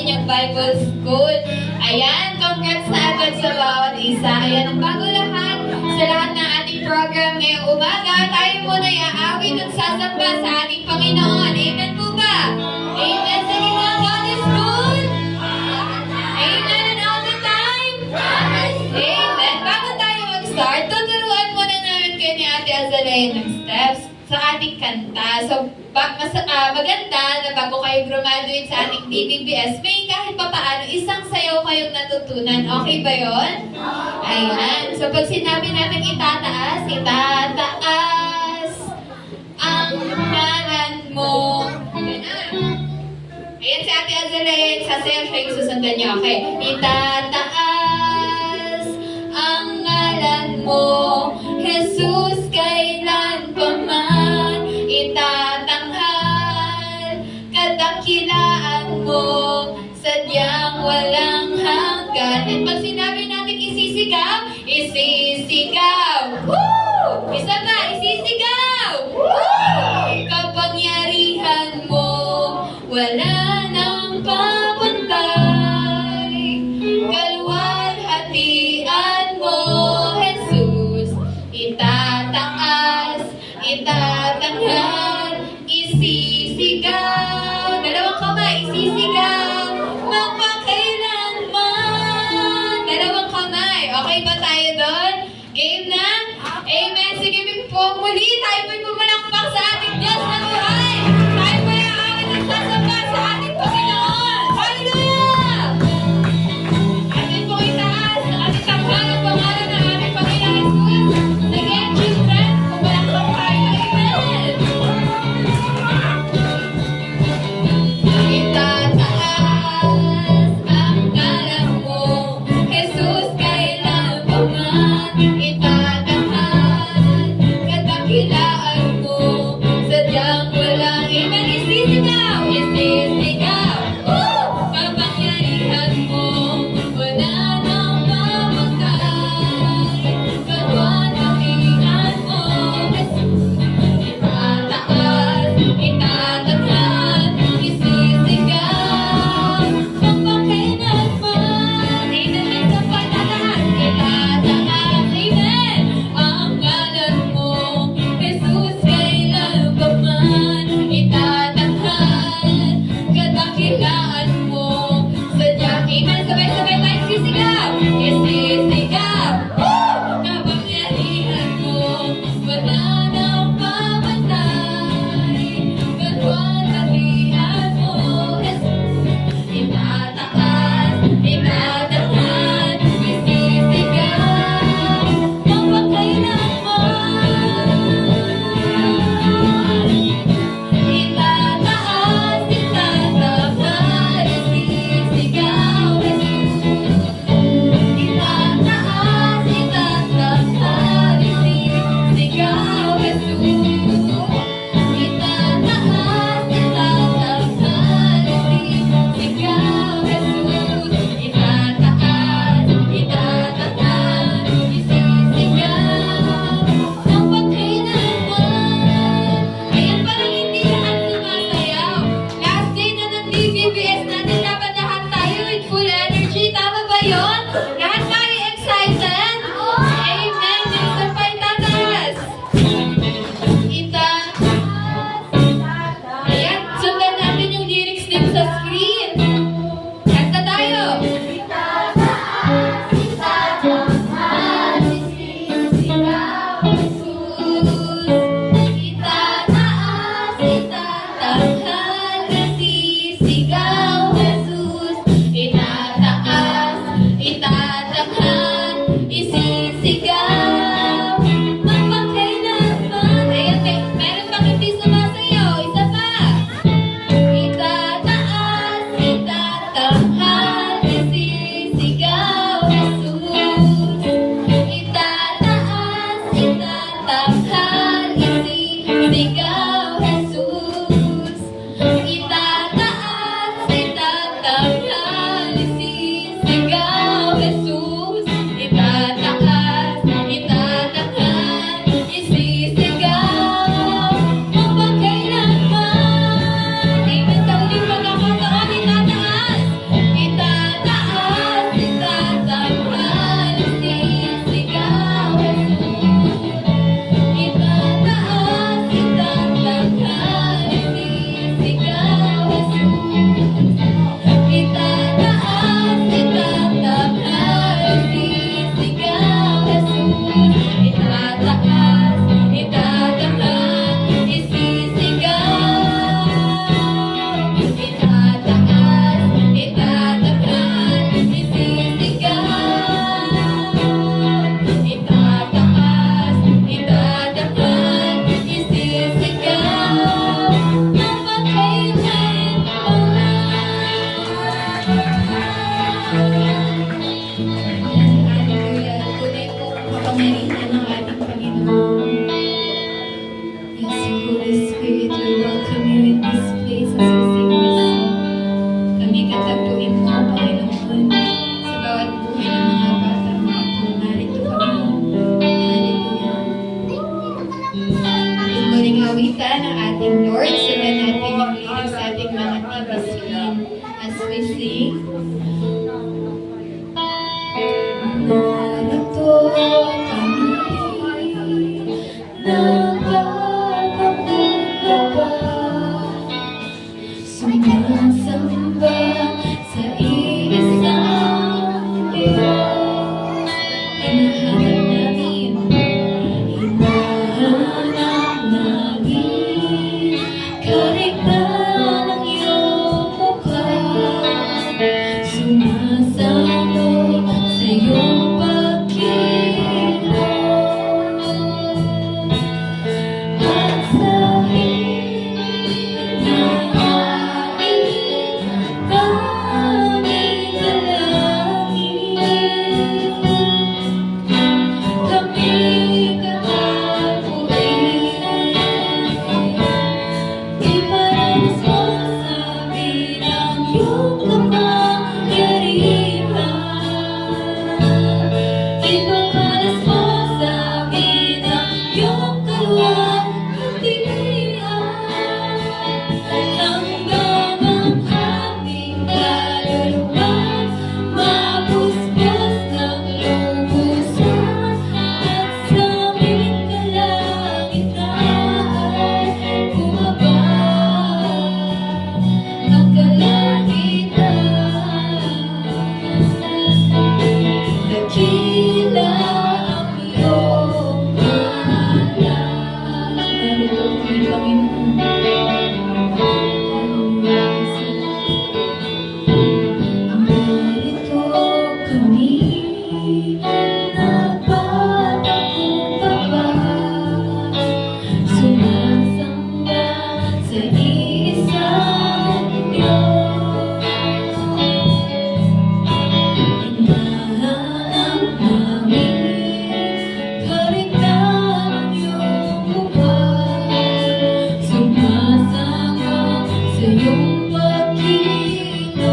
inyong Bible School. Ayan, congrats na agad sa bawat isa. Ayan, ang bago lahat, sa lahat ng ating program ngayong umaga, tayo muna iaawit at sasamba sa ating Panginoon. Amen po ba? Amen. Sige nga, God is good. Amen and all the time. Amen. Bago tayo mag-start, tuturuan muna namin kayo ni Ate Azalea ng steps sa ating kanta. So, maganda na bago kayo graduate sa ating DBBS, may kahit papaano isang sayaw kayong natutunan. Okay ba yon? Ayan. So, pag sinabi natin itataas, itataas ang ngalan mo. Ayan si Ate Azalea, sasayaw siya yung susundan niyo. Okay? Itataas ang ngalan mo, Jesus, kailan pa man itatanghal, kadakilaan mo, sadyang walang hanggan. At pag sinabi natin isisigaw, isisigaw. Woo! Isa pa, isisigaw. Woo! Kapangyarihan mo, wala nang papantay. Kalwalhatian mo, Jesus, itataas, itatanghal, isisigaw. Dalawang kamay, isisigaw. Magpakailanman. Dalawang kamay. Okay ba tayo doon? Game na? Amen. Sige po, muli tayo po'y pumalakpak sa ating Diyos na buhay. Tayo po'y aawit at sasamba sa ating Panginoon. Hallelujah! Atin pong itaas, ating tanghal ang pangalan ng ating Panginoon Jesus. Sige, children, pumalakpak tayo. Amen. Itataas we sing? Narito kami, nagpapakumbaba, sumasamba sa iisang Diyos. Hinahanap namin karigtan ng iyong mukha, sumasamo sa iyong pagkilos, at sa hinahain kami dalangin. Kami katapuin, iparas mo sa amin ang iyong kapangyarihan. Iparas mo sa amin ang iyong kaluwalhatian, hanggang ang aming kaluluwa mapuspos ng lubusan, at sa aming kalangitan bumaba ang kalangitan. Dakila ang iyong ngalan. Narito kami, Panginoon. Narito kami, nagpapakumbaba, sumasamba sa iisang Diyos. Hinahanap namin karigtan ng iyong mukha, sumasama sa iyong pagkilos,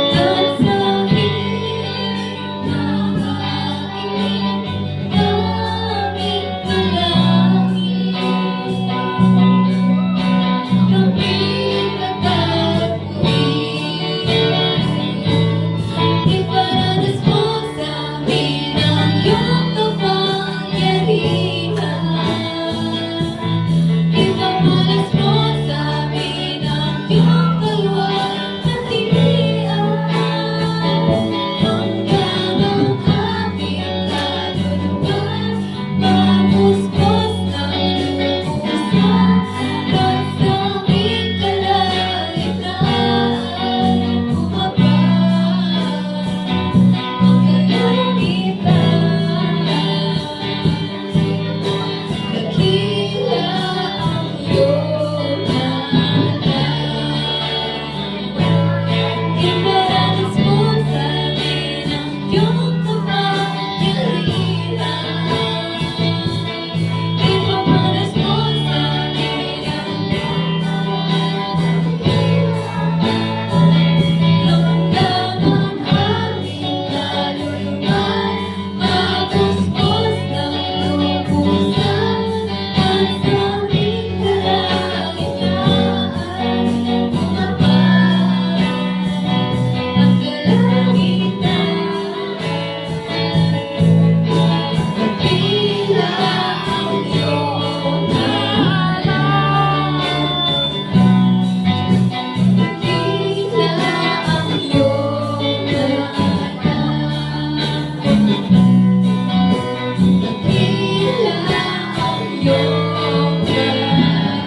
at sa hinahain kaming dalangin. Kami katapuin, iparanas mo sa amin ang iyong kapangyarihan. Ipapalas mo sa amin ang iyong kaluwalhatian, hanggang ang aming kaluluwa mapuspos ng lubusan, at sa aming kalangitan bumaba ang kalangitan. Dakila ang iyong ngalan. Iparanas mo sa amin ang iyong kapangyarihan. Ipapalas mo sa amin ang iyong hanggang ang aming kaluluwa mapuspos ng lubusan, at sa aming kalangitan bumaba ang kalangitan. Dakila ang iyong ngalan. Dakila ang iyong ngalan. Dakila ang iyong ngalan.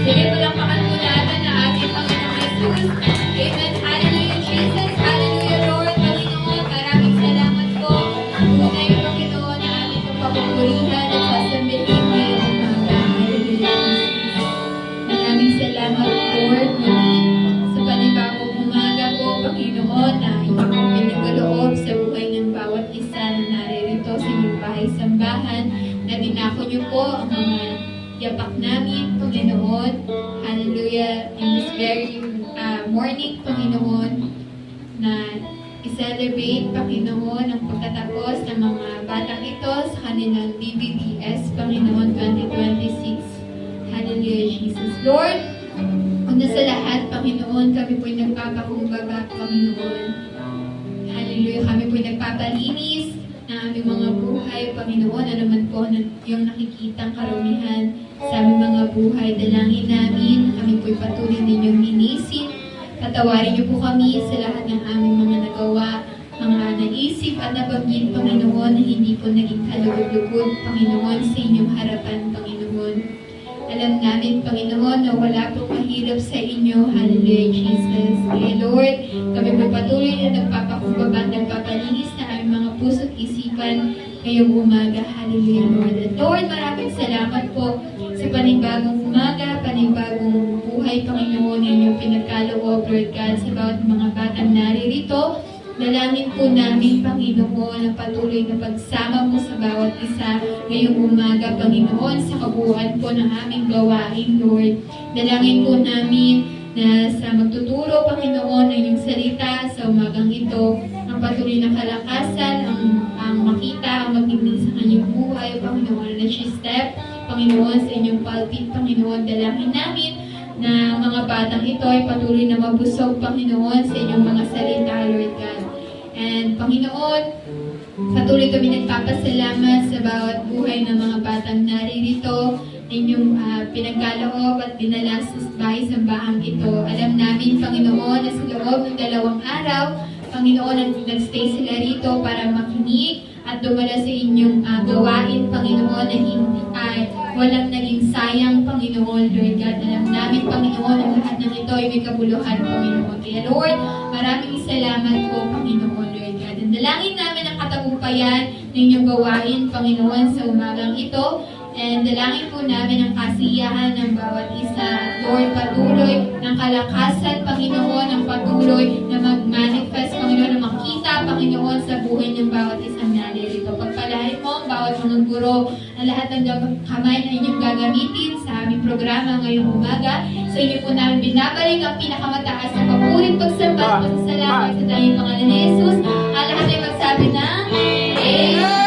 Sige, palakpakan po natin ang ating Panginoong Jesus. Amen. Hallelujah, Jesus. Hallelujah, Lord. Panginoon, maraming salamat po. Tunay, Panginoon, na aming pagpapurihan at sasambihin ngayong umaga. Hallelujah, Jesus. Maraming salamat, Lord, sa panibagong umaga po, Panginoon, na inyong pinagkaloob sa buhay ng bawat isa na naririto sa inyong bahay-sambahan, na dinako niyo po ang mga yapak namin, Panginoon. Hallelujah. In this very morning, Panginoon, na i-celebrate, Panginoon, ang pagtatapos ng mga batang ito sa kanilang BBBS, Panginoon, 2026. Hallelujah, Jesus. Lord, una sa lahat, Panginoon, kami po'y nagpapakumbaba, Panginoon. Hallelujah, kami po'y nagpapalinis ng aming mga buhay, Panginoon, ano man po yung nakikitang karumihan sa aming mga buhay. Dalangin namin, kami po'y patuloy ninyong linisin. Patawarin niyo po kami sa lahat ng aming mga nagawa, mga naisip at nabanggit, Panginoon, na hindi po naging kalugod-lugod, Panginoon, sa inyong harapan, Panginoon. Alam namin, Panginoon, na wala po mahirap sa inyo. Hallelujah, Jesus. Kaya Lord, kami po patuloy na nagpapakumbaba at nagpapalinis na aming mga puso't isipan ngayong umaga. Hallelujah, Lord. At Lord, maraming salamat po sa panibagong umaga, panibagong buhay, Panginoon, na inyong pinagkaloob, Lord God, sa bawat mga batang naririto. Dalangin po namin, Panginoon, ang patuloy na pagsama mo sa bawat isa ngayong umaga, Panginoon, sa kabuuan po ng aming gawain, Lord. Dalangin po namin na sa magtuturo, Panginoon, ng inyong salita sa umagang ito, ang patuloy na kalakasan, ang makita, ang magiging sa kanyang buhay, Panginoon, na step, Panginoon, sa inyong pulpit, Panginoon. Dalangin namin na mga batang ito ay patuloy na mabusog, Panginoon, sa inyong mga salita, Lord God. And Panginoon, patuloy kami nagpapasalamat sa bawat buhay ng mga batang naririto, inyong pinagkaloob at dinala sa bahay-sambahang ito. Alam namin, Panginoon, na sa loob ng 2 araw, Panginoon, nag-stay sila rito para makinig at dumala sa inyong gawain, Panginoon, na hindi walang naging sayang, Panginoon, Lord God. Alam namin, Panginoon, ang lahat ng ito ay may kabuluhan, Panginoon. Kaya Lord, maraming salamat po, Panginoon, Lord God. And dalangin namin ang katagumpayan ng inyong gawain, Panginoon, sa umagang ito. And dalangin po namin ang kasiyahan ng bawat isa. Lord, patuloy ng kalakasan, Panginoon, ang patuloy na mag-manifest, Panginoon, na makita, Panginoon, sa buhay ng bawat isang naririto. Pagpalain mo ang bawat mga guro, ang lahat ng kamay na inyong gagamitin sa aming programa ngayong umaga. Sa inyo po namin binabalik ang pinakamataas na papurit pagsamba at pasasalamat sa tayong pangalan ni Jesus. Ang lahat ay magsabi ng Amen.